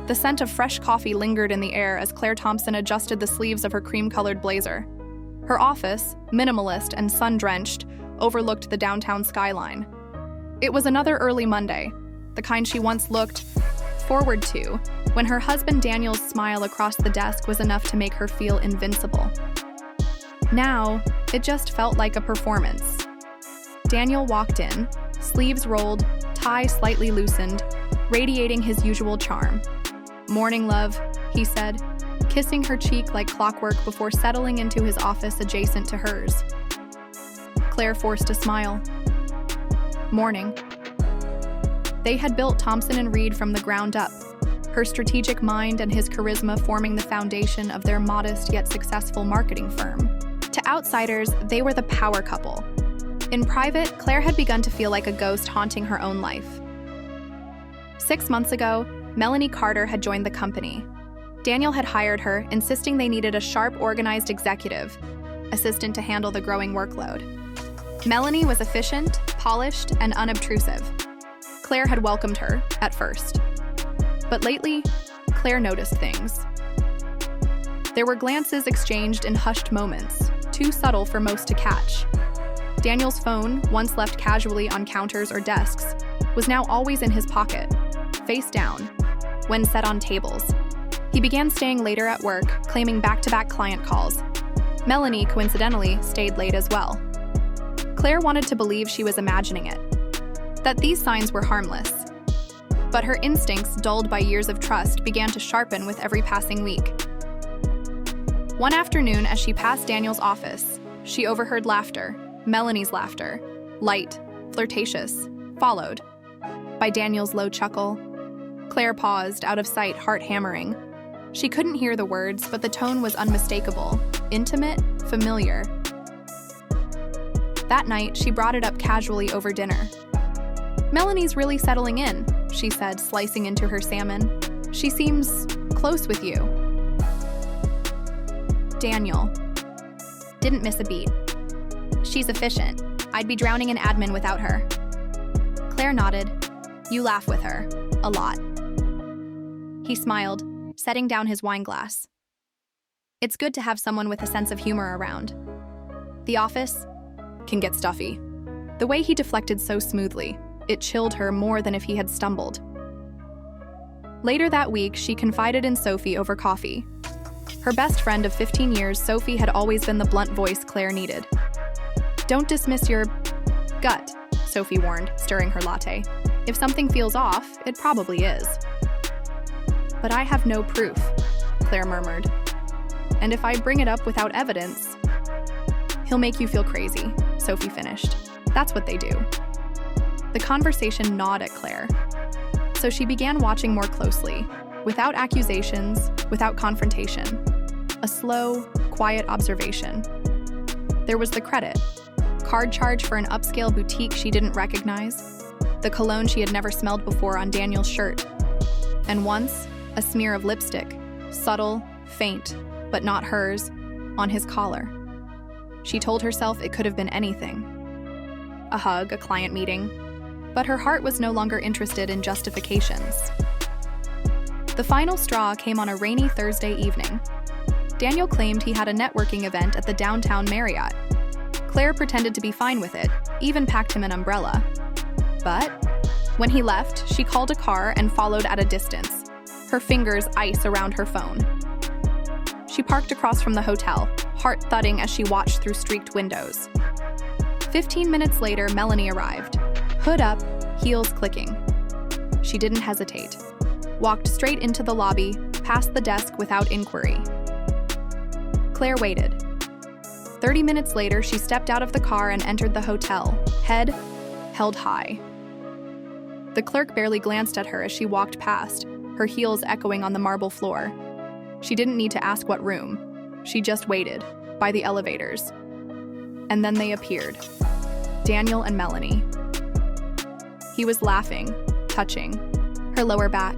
The scent of fresh coffee lingered in the air as Claire Thompson adjusted the sleeves of her cream-colored blazer. Her office, minimalist and sun-drenched, overlooked the downtown skyline. It was another early Monday, the kind she once looked forward to, when her husband Daniel's smile across the desk was enough to make her feel invincible. Now, it just felt like a performance. Daniel walked in, sleeves rolled, tie slightly loosened, radiating his usual charm. "Morning, love," he said, kissing her cheek like clockwork before settling into his office adjacent to hers. Claire forced a smile. "Morning." They had built Thompson & Reed from the ground up, her strategic mind and his charisma forming the foundation of their modest yet successful marketing firm. To outsiders, they were the power couple. In private, Claire had begun to feel like a ghost haunting her own life. 6 months ago, Melanie Carter had joined the company. Daniel had hired her, insisting they needed a sharp, organized executive assistant to handle the growing workload. Melanie was efficient, polished, and unobtrusive. Claire had welcomed her, at first. But lately, Claire noticed things. There were glances exchanged in hushed moments, too subtle for most to catch. Daniel's phone, once left casually on counters or desks, was now always in his pocket, face down, when set on tables. He began staying later at work, claiming back-to-back client calls. Melanie, coincidentally, stayed late as well. Claire wanted to believe she was imagining it, that these signs were harmless. But her instincts, dulled by years of trust, began to sharpen with every passing week. One afternoon, as she passed Daniel's office, she overheard laughter, Melanie's laughter, light, flirtatious, followed by Daniel's low chuckle. Claire paused, out of sight, heart hammering. She couldn't hear the words, but the tone was unmistakable, intimate, familiar. That night, she brought it up casually over dinner. "Melanie's really settling in," she said, slicing into her salmon. "She seems close with you." Daniel didn't miss a beat. "She's efficient. I'd be drowning in admin without her." Claire nodded. "You laugh with her. A lot." He smiled, setting down his wine glass. "It's good to have someone with a sense of humor around. The office can get stuffy." The way he deflected so smoothly, it chilled her more than if he had stumbled. Later that week, she confided in Sophie over coffee. Her best friend of 15 years, Sophie had always been the blunt voice Claire needed. "Don't dismiss your gut," Sophie warned, stirring her latte. "If something feels off, it probably is." "But I have no proof," Claire murmured. "And if I bring it up without evidence..." "He'll make you feel crazy," Sophie finished. "That's what they do." The conversation gnawed at Claire. So she began watching more closely, without accusations, without confrontation. A slow, quiet observation. There was the credit. Card charge for an upscale boutique she didn't recognize. The cologne she had never smelled before on Daniel's shirt. And once, a smear of lipstick, subtle, faint, but not hers, on his collar. She told herself it could have been anything. A hug, a client meeting. But her heart was no longer interested in justifications. The final straw came on a rainy Thursday evening. Daniel claimed he had a networking event at the downtown Marriott. Claire pretended to be fine with it, even packed him an umbrella. But when he left, she called a car and followed at a distance, her fingers ice around her phone. She parked across from the hotel, heart thudding as she watched through streaked windows. 15 minutes later, Melanie arrived, hood up, heels clicking. She didn't hesitate. Walked straight into the lobby, past the desk without inquiry. Claire waited. 30 minutes later, she stepped out of the car and entered the hotel, head held high. The clerk barely glanced at her as she walked past, her heels echoing on the marble floor. She didn't need to ask what room. She just waited, by the elevators. And then they appeared. Daniel and Melanie. He was laughing, touching her lower back.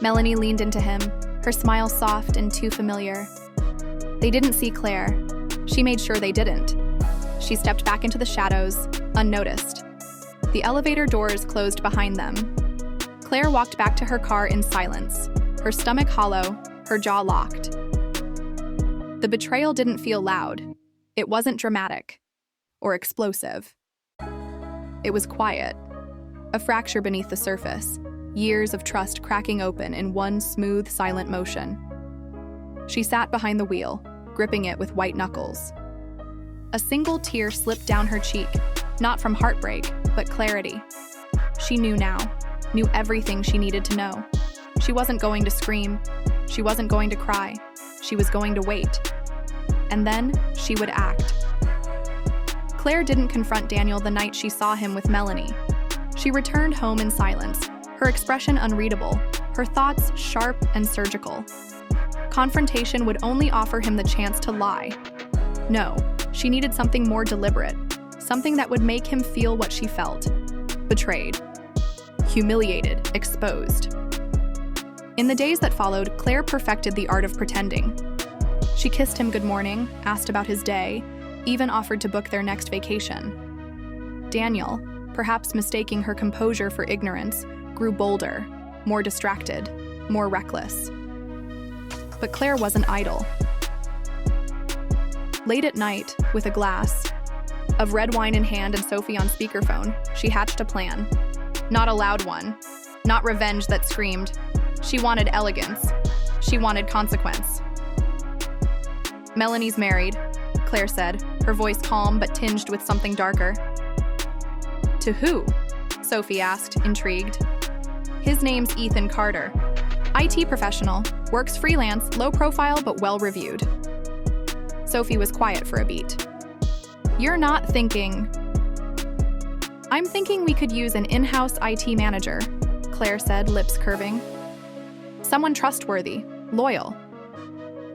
Melanie leaned into him, her smile soft and too familiar. They didn't see Claire. She made sure they didn't. She stepped back into the shadows, unnoticed. The elevator doors closed behind them. Claire walked back to her car in silence, her stomach hollow, her jaw locked. The betrayal didn't feel loud. It wasn't dramatic or explosive. It was quiet, a fracture beneath the surface, years of trust cracking open in one smooth, silent motion. She sat behind the wheel, gripping it with white knuckles. A single tear slipped down her cheek, not from heartbreak, but clarity. She knew now, knew everything she needed to know. She wasn't going to scream. She wasn't going to cry. She was going to wait. And then she would act. Claire didn't confront Daniel the night she saw him with Melanie. She returned home in silence, her expression unreadable, her thoughts sharp and surgical. Confrontation would only offer him the chance to lie. No, she needed something more deliberate, something that would make him feel what she felt. Betrayed. Humiliated, exposed. In the days that followed, Claire perfected the art of pretending. She kissed him good morning, asked about his day, even offered to book their next vacation. Daniel, perhaps mistaking her composure for ignorance, grew bolder, more distracted, more reckless. But Claire wasn't idle. Late at night, with a glass of red wine in hand and Sophie on speakerphone, she hatched a plan. Not a loud one, not revenge that screamed. She wanted elegance. She wanted consequence. "Melanie's married," Claire said, her voice calm but tinged with something darker. "To who?" Sophie asked, intrigued. "His name's Ethan Carter. IT professional, works freelance, low profile but well-reviewed." Sophie was quiet for a beat. "You're not thinking..." "I'm thinking we could use an in-house IT manager," Claire said, lips curving. "Someone trustworthy, loyal."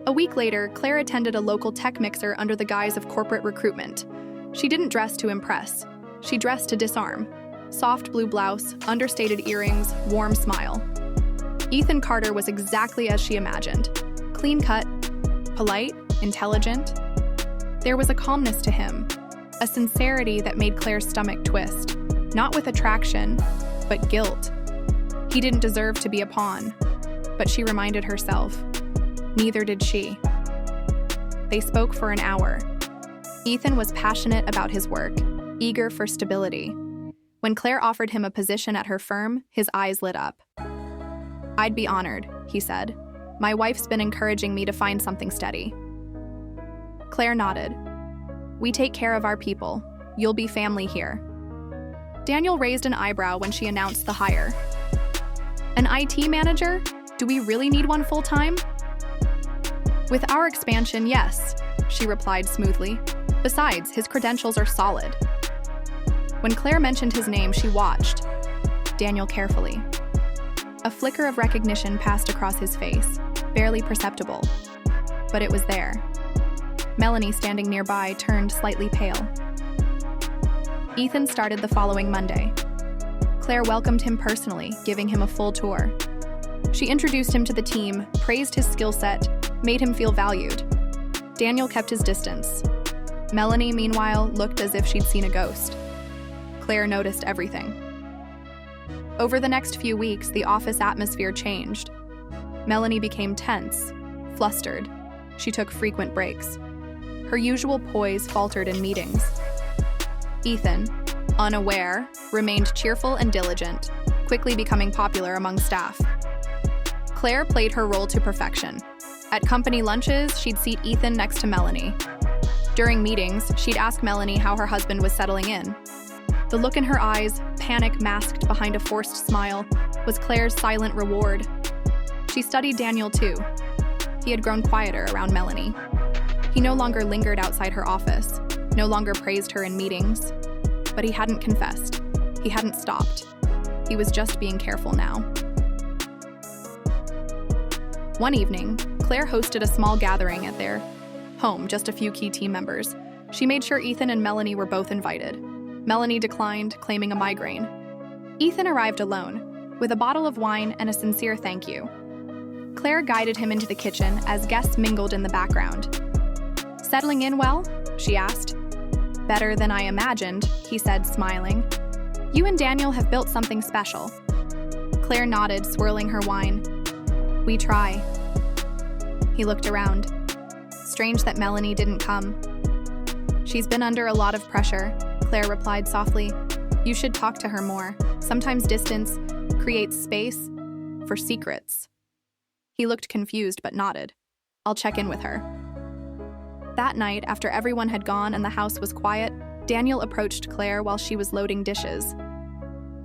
A week later, Claire attended a local tech mixer under the guise of corporate recruitment. She didn't dress to impress. She dressed to disarm. Soft blue blouse, understated earrings, warm smile. Ethan Carter was exactly as she imagined. Clean-cut, polite, intelligent. There was a calmness to him, a sincerity that made Claire's stomach twist, not with attraction, but guilt. He didn't deserve to be a pawn, but she reminded herself. Neither did she. They spoke for an hour. Ethan was passionate about his work, eager for stability. When Claire offered him a position at her firm, his eyes lit up. "I'd be honored," he said. "My wife's been encouraging me to find something steady." Claire nodded. "We take care of our people. You'll be family here." Daniel raised an eyebrow when she announced the hire. "An IT manager? Do we really need one full-time?" "With our expansion, yes," she replied smoothly. "Besides, his credentials are solid." When Claire mentioned his name, she watched Daniel carefully. A flicker of recognition passed across his face, barely perceptible, but it was there. Melanie, standing nearby, turned slightly pale. Ethan started the following Monday. Claire welcomed him personally, giving him a full tour. She introduced him to the team, praised his skill set, made him feel valued. Daniel kept his distance. Melanie, meanwhile, looked as if she'd seen a ghost. Claire noticed everything. Over the next few weeks, the office atmosphere changed. Melanie became tense, flustered. She took frequent breaks. Her usual poise faltered in meetings. Ethan, unaware, remained cheerful and diligent, quickly becoming popular among staff. Claire played her role to perfection. At company lunches, she'd seat Ethan next to Melanie. During meetings, she'd ask Melanie how her husband was settling in. The look in her eyes, panic masked behind a forced smile, was Claire's silent reward. She studied Daniel too. He had grown quieter around Melanie. He no longer lingered outside her office, no longer praised her in meetings. But he hadn't confessed. He hadn't stopped. He was just being careful now. One evening, Claire hosted a small gathering at their home, just a few key team members. She made sure Ethan and Melanie were both invited. Melanie declined, claiming a migraine. Ethan arrived alone, with a bottle of wine and a sincere thank you. Claire guided him into the kitchen as guests mingled in the background. "Settling in well?" she asked. "Better than I imagined," he said, smiling. "You and Daniel have built something special." Claire nodded, swirling her wine. We try. He looked around. Strange that Melanie didn't come. She's been under a lot of pressure, Claire replied softly. You should talk to her more. Sometimes distance creates space for secrets. He looked confused but nodded. I'll check in with her. That night, after everyone had gone and the house was quiet, Daniel approached Claire while she was loading dishes.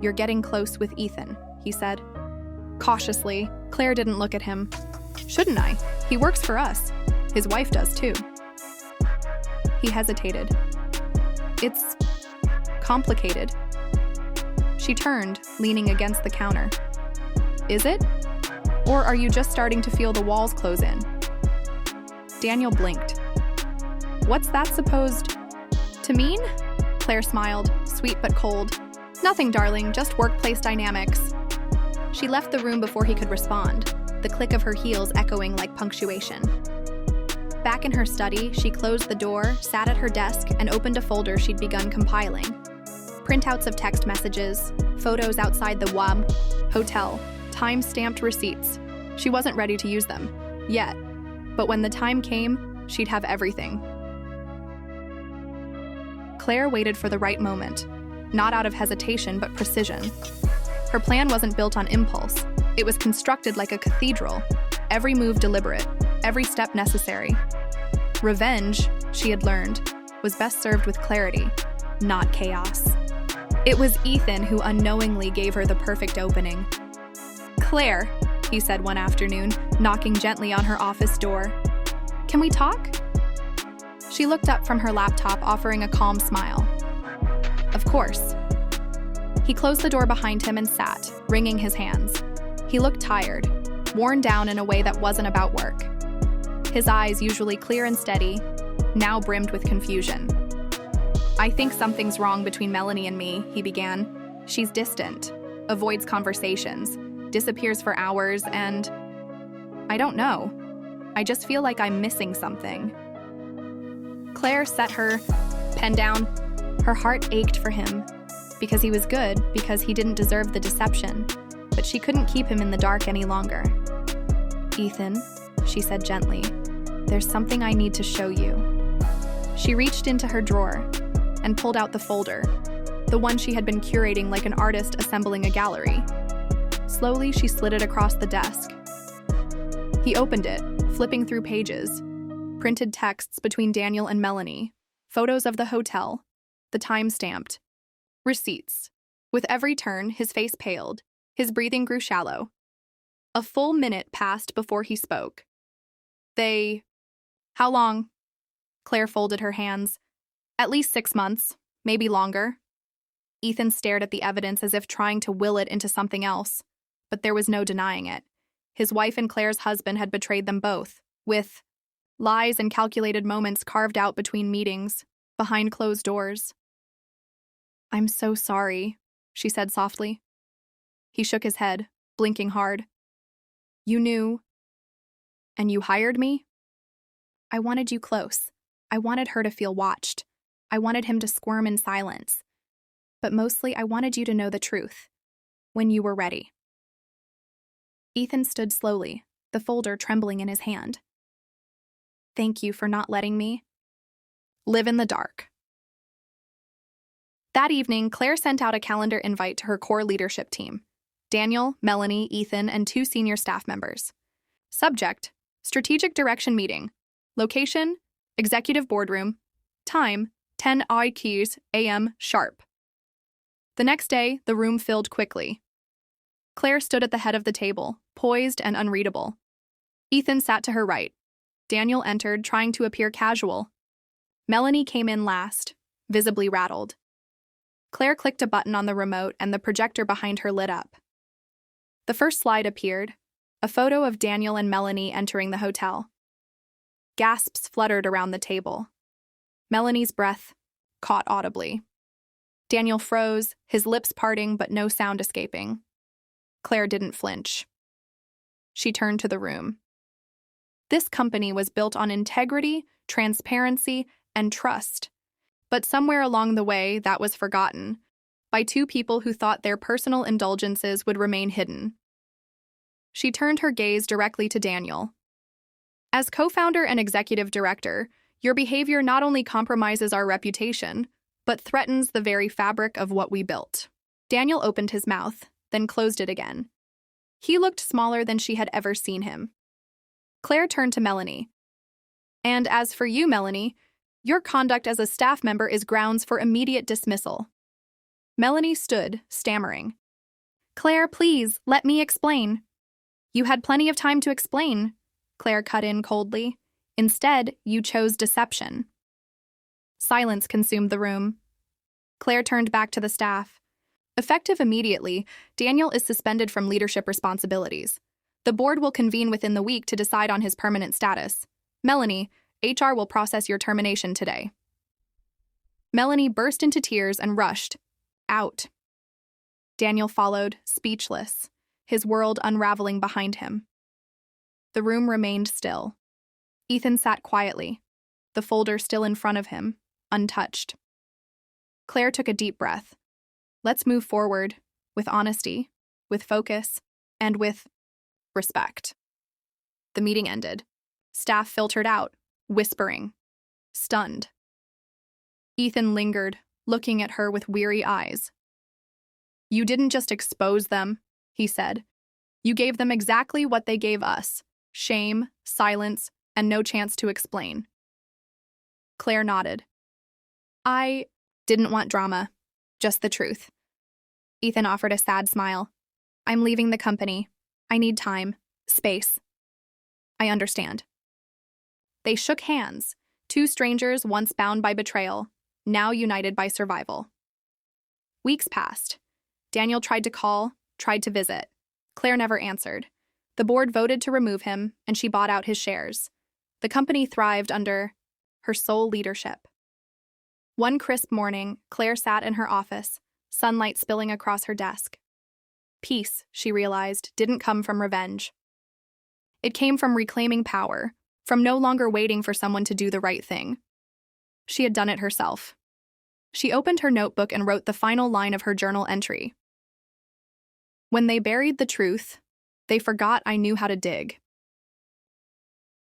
You're getting close with Ethan, he said. Cautiously, Claire didn't look at him. Shouldn't I? He works for us. His wife does too. He hesitated. It's complicated. She turned, leaning against the counter. Is it? Or are you just starting to feel the walls close in? Daniel blinked. What's that supposed to mean? Claire smiled, sweet but cold. Nothing, darling, just workplace dynamics. She left the room before he could respond, the click of her heels echoing like punctuation. Back in her study, she closed the door, sat at her desk, and opened a folder she'd begun compiling. Printouts of text messages, photos outside the WAB hotel, time-stamped receipts. She wasn't ready to use them, yet. But when the time came, she'd have everything. Claire waited for the right moment, not out of hesitation but precision. Her plan wasn't built on impulse. It was constructed like a cathedral, every move deliberate, every step necessary. Revenge, she had learned, was best served with clarity, not chaos. It was Ethan who unknowingly gave her the perfect opening. Claire, he said one afternoon, knocking gently on her office door. Can we talk? She looked up from her laptop, offering a calm smile. Of course. He closed the door behind him and sat, wringing his hands. He looked tired, worn down in a way that wasn't about work. His eyes, usually clear and steady, now brimmed with confusion. I think something's wrong between Melanie and me, he began. She's distant, avoids conversations, disappears for hours, and I don't know. I just feel like I'm missing something. Claire set her pen down. Her heart ached for him, because he was good, because he didn't deserve the deception, but she couldn't keep him in the dark any longer. Ethan, she said gently, there's something I need to show you. She reached into her drawer and pulled out the folder, the one she had been curating like an artist assembling a gallery. Slowly, she slid it across the desk. He opened it, flipping through pages, printed texts between Daniel and Melanie, photos of the hotel, the time stamped, receipts. With every turn, his face paled, his breathing grew shallow. A full minute passed before he spoke. How long? Claire folded her hands. At least 6 months, maybe longer. Ethan stared at the evidence as if trying to will it into something else, but there was no denying it. His wife and Claire's husband had betrayed them both, with lies and calculated moments carved out between meetings, behind closed doors. I'm so sorry, she said softly. He shook his head, blinking hard. You knew, and you hired me? I wanted you close. I wanted her to feel watched. I wanted him to squirm in silence. But mostly, I wanted you to know the truth, when you were ready. Ethan stood slowly, the folder trembling in his hand. Thank you for not letting me live in the dark. That evening, Claire sent out a calendar invite to her core leadership team: Daniel, Melanie, Ethan, and 2 senior staff members. Subject: Strategic Direction Meeting. Location: Executive Boardroom. Time: 10 IQs a.m. sharp. The next day, the room filled quickly. Claire stood at the head of the table, poised and unreadable. Ethan sat to her right. Daniel entered, trying to appear casual. Melanie came in last, visibly rattled. Claire clicked a button on the remote and the projector behind her lit up. The first slide appeared, a photo of Daniel and Melanie entering the hotel. Gasps fluttered around the table. Melanie's breath caught audibly. Daniel froze, his lips parting but no sound escaping. Claire didn't flinch. She turned to the room. This company was built on integrity, transparency, and trust. But somewhere along the way, that was forgotten by 2 people who thought their personal indulgences would remain hidden. She turned her gaze directly to Daniel. As co-founder and executive director, your behavior not only compromises our reputation, but threatens the very fabric of what we built. Daniel opened his mouth, then closed it again. He looked smaller than she had ever seen him. Claire turned to Melanie. And as for you, Melanie, your conduct as a staff member is grounds for immediate dismissal. Melanie stood, stammering. Claire, please, let me explain. You had plenty of time to explain, Claire cut in coldly. Instead, you chose deception. Silence consumed the room. Claire turned back to the staff. Effective immediately, Daniel is suspended from leadership responsibilities. The board will convene within the week to decide on his permanent status. Melanie, HR will process your termination today. Melanie burst into tears and rushed out. Daniel followed, speechless, his world unraveling behind him. The room remained still. Ethan sat quietly, the folder still in front of him, untouched. Claire took a deep breath. Let's move forward, with honesty, with focus, and with respect. The meeting ended. Staff filtered out, whispering, stunned. Ethan lingered, looking at her with weary eyes. You didn't just expose them, he said. You gave them exactly what they gave us: shame, silence, and no chance to explain. Claire nodded. I didn't want drama, just the truth. Ethan offered a sad smile. I'm leaving the company. I need time, space. I understand. They shook hands, two strangers once bound by betrayal, now united by survival. Weeks passed. Daniel tried to call, tried to visit. Claire never answered. The board voted to remove him, and she bought out his shares. The company thrived under her sole leadership. One crisp morning, Claire sat in her office, sunlight spilling across her desk. Peace, she realized, didn't come from revenge. It came from reclaiming power, from no longer waiting for someone to do the right thing. She had done it herself. She opened her notebook and wrote the final line of her journal entry. When they buried the truth, they forgot I knew how to dig.